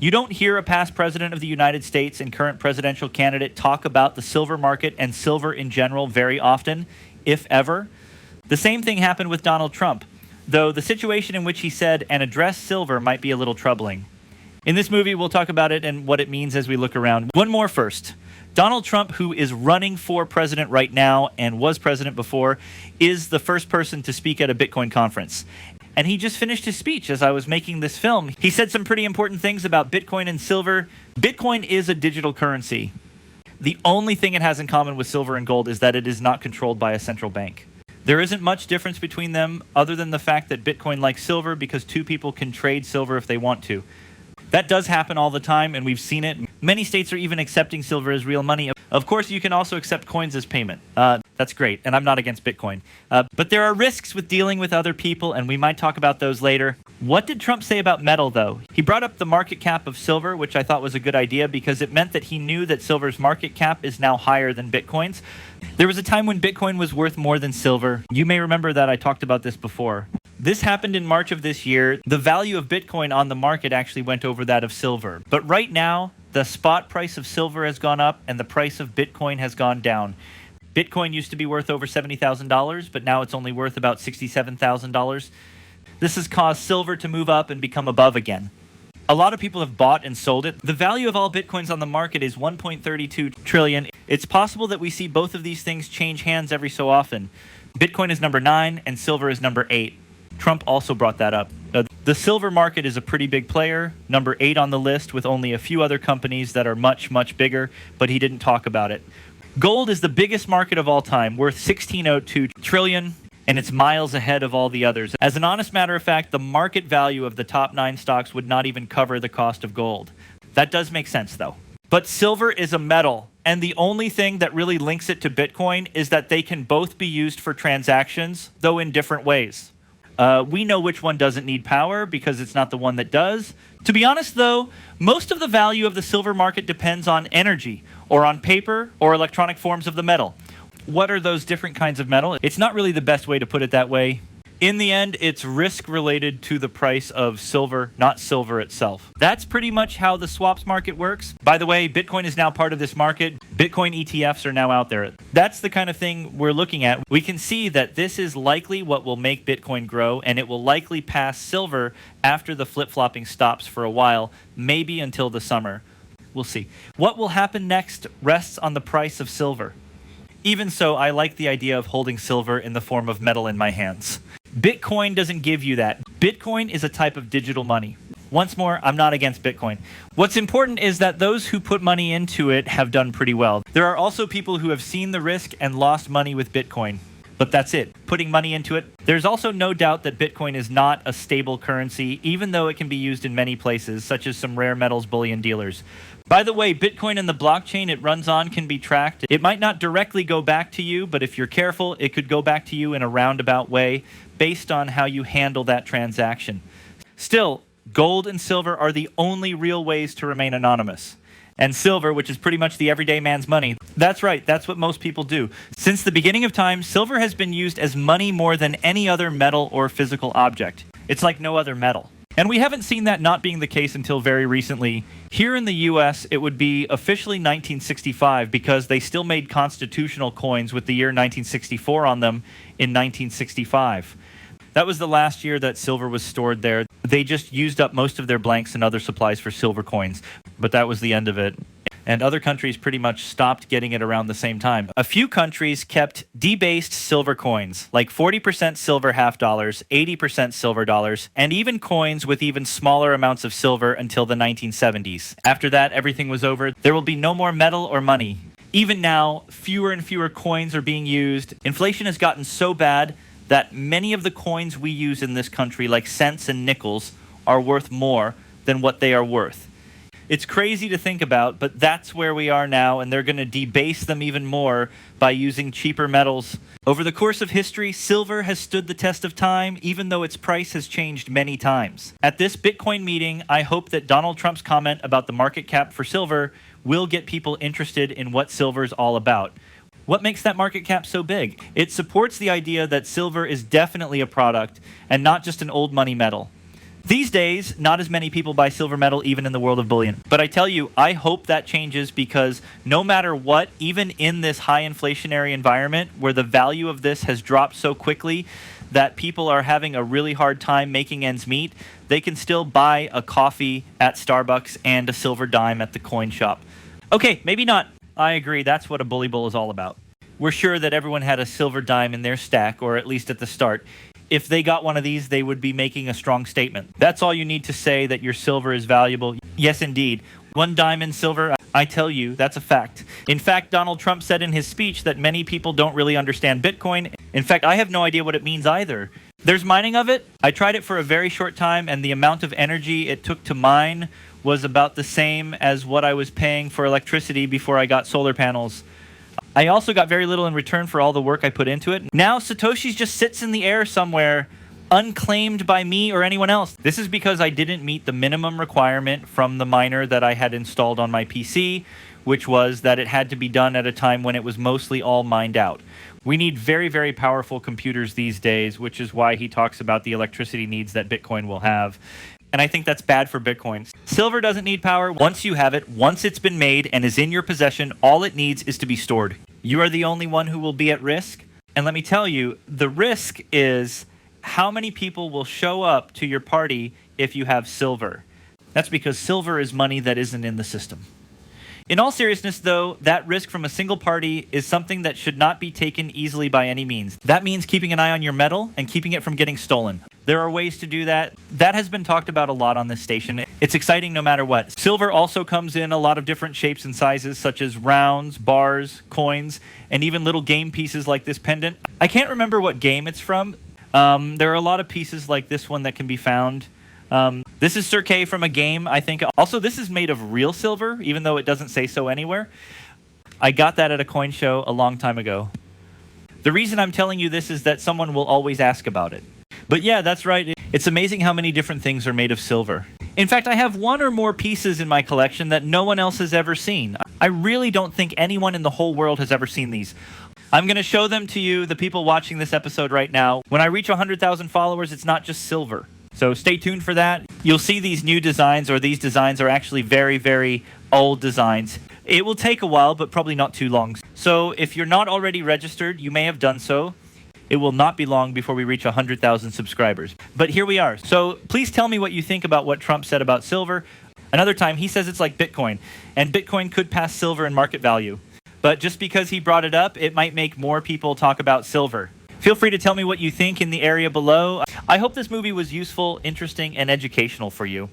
You don't hear a past president of the United States and current presidential candidate talk about the silver market and silver in general very often, if ever. The same thing happened with Donald Trump, though the situation in which he said and addressed silver might be a little troubling. In this movie, we'll talk about it and what it means as we look around. One more first. Donald Trump, who is running for president right now and was president before, is the first person to speak at a Bitcoin conference. And he just finished his speech as I was making this film. He said some pretty important things about Bitcoin and silver. Bitcoin is a digital currency. The only thing it has in common with silver and gold is that it is not controlled by a central bank. There isn't much difference between them other than the fact that Bitcoin likes silver because two people can trade silver if they want to. That does happen all the time, and we've seen it. Many states are even accepting silver as real money. Of course, you can also accept coins as payment. That's great, and I'm not against Bitcoin. But there are risks with dealing with other people, and we might talk about those later. What did Trump say about metal, though? He brought up the market cap of silver, which I thought was a good idea because it meant that he knew that silver's market cap is now higher than Bitcoin's. There was a time when Bitcoin was worth more than silver. You may remember that I talked about this before. This happened in March of this year. The value of Bitcoin on the market actually went over that of silver. But right now, the spot price of silver has gone up and the price of Bitcoin has gone down. Bitcoin used to be worth over $70,000, but now it's only worth about $67,000. This has caused silver to move up and become above again. A lot of people have bought and sold it. The value of all Bitcoins on the market is 1.32 trillion. It's possible that we see both of these things change hands every so often. Bitcoin is number 9 and silver is number 8. Trump also brought that up. The silver market is a pretty big player, number 8 on the list, with only a few other companies that are much, much bigger, but he didn't talk about it. Gold is the biggest market of all time, worth 1602 trillion, and it's miles ahead of all the others. As an honest matter of fact, the market value of the top 9 stocks would not even cover the cost of gold. That does make sense, though. But silver is a metal, and the only thing that really links it to Bitcoin is that they can both be used for transactions, though in different ways. We know which one doesn't need power because it's not the one that does. To be honest, though, most of the value of the silver market depends on energy, or on paper, or electronic forms of the metal. What are those different kinds of metal? It's not really the best way to put it that way. In the end, it's risk related to the price of silver, not silver itself. That's pretty much how the swaps market works. By the way, Bitcoin is now part of this market. Bitcoin ETFs are now out there. That's the kind of thing we're looking at. We can see that this is likely what will make Bitcoin grow, and it will likely pass silver after the flip-flopping stops for a while, maybe until the summer. We'll see. What will happen next rests on the price of silver. Even so, I like the idea of holding silver in the form of metal in my hands. Bitcoin doesn't give you that. Bitcoin is a type of digital money. Once more, I'm not against Bitcoin. What's important is that those who put money into it have done pretty well. There are also people who have seen the risk and lost money with Bitcoin. But that's it, putting money into it. There's also no doubt that Bitcoin is not a stable currency, even though it can be used in many places, such as some rare metals bullion dealers. By the way, Bitcoin and the blockchain it runs on can be tracked. It might not directly go back to you, but if you're careful, it could go back to you in a roundabout way based on how you handle that transaction. Still, gold and silver are the only real ways to remain anonymous. And silver, which is pretty much the everyday man's money. That's right, that's what most people do. Since the beginning of time, silver has been used as money more than any other metal or physical object. It's like no other metal. And we haven't seen that not being the case until very recently. Here in the US, it would be officially 1965 because they still made constitutional coins with the year 1964 on them in 1965. That was the last year that silver was stored there. They just used up most of their blanks and other supplies for silver coins, but that was the end of it. And other countries pretty much stopped getting it around the same time. A few countries kept debased silver coins, like 40% silver half dollars, 80% silver dollars, and even coins with even smaller amounts of silver until the 1970s. After that, everything was over. There will be no more metal or money. Even now, fewer and fewer coins are being used. Inflation has gotten so bad that many of the coins we use in this country, like cents and nickels, are worth more than what they are worth. It's crazy to think about, but that's where we are now, and they're going to debase them even more by using cheaper metals. Over the course of history, silver has stood the test of time, even though its price has changed many times. At this Bitcoin meeting, I hope that Donald Trump's comment about the market cap for silver will get people interested in what silver's all about. What makes that market cap so big? It supports the idea that silver is definitely a product and not just an old money metal. These days, not as many people buy silver metal even in the world of bullion. But I tell you, I hope that changes, because no matter what, even in this high inflationary environment where the value of this has dropped so quickly that people are having a really hard time making ends meet, they can still buy a coffee at Starbucks and a silver dime at the coin shop. Okay, maybe not. I agree, that's what a bully bull is all about. We're sure that everyone had a silver dime in their stack, or at least at the start. If they got one of these, they would be making a strong statement. That's all you need to say, that your silver is valuable. Yes, indeed. One dime in silver, I tell you, that's a fact. In fact, Donald Trump said in his speech that many people don't really understand Bitcoin. In fact, I have no idea what it means either. There's mining of it. I tried it for a very short time, and the amount of energy it took to mine was about the same as what I was paying for electricity before I got solar panels. I also got very little in return for all the work I put into it. Now Satoshi's just sits in the air somewhere, unclaimed by me or anyone else. This is because I didn't meet the minimum requirement from the miner that I had installed on my PC, which was that it had to be done at a time when it was mostly all mined out. We need very, very powerful computers these days, which is why he talks about the electricity needs that Bitcoin will have. And I think that's bad for Bitcoin. Silver doesn't need power. Once you have it, once it's been made and is in your possession, all it needs is to be stored. You are the only one who will be at risk. And let me tell you, the risk is how many people will show up to your party if you have silver. That's because silver is money that isn't in the system. In all seriousness, though, that risk from a single party is something that should not be taken easily by any means. That means keeping an eye on your metal and keeping it from getting stolen. There are ways to do that. That has been talked about a lot on this station. It's exciting no matter what. Silver also comes in a lot of different shapes and sizes, such as rounds, bars, coins, and even little game pieces like this pendant. I can't remember what game it's from. There are a lot of pieces like this one that can be found. This is Cirque from a game, I think. Also, this is made of real silver, even though it doesn't say so anywhere. I got that at a coin show a long time ago. The reason I'm telling you this is that someone will always ask about it. But yeah, that's right. It's amazing how many different things are made of silver. In fact, I have one or more pieces in my collection that no one else has ever seen. I really don't think anyone in the whole world has ever seen these. I'm going to show them to you, the people watching this episode right now. When I reach 100,000 followers, it's not just silver. So stay tuned for that. You'll see these new designs, or these designs are actually very, very old designs. It will take a while, but probably not too long. So if you're not already registered, you may have done so. It will not be long before we reach 100,000 subscribers. But here we are. So please tell me what you think about what Trump said about silver. Another time, he says it's like Bitcoin, and Bitcoin could pass silver in market value. But just because he brought it up, it might make more people talk about silver. Feel free to tell me what you think in the area below. I hope this movie was useful, interesting, and educational for you.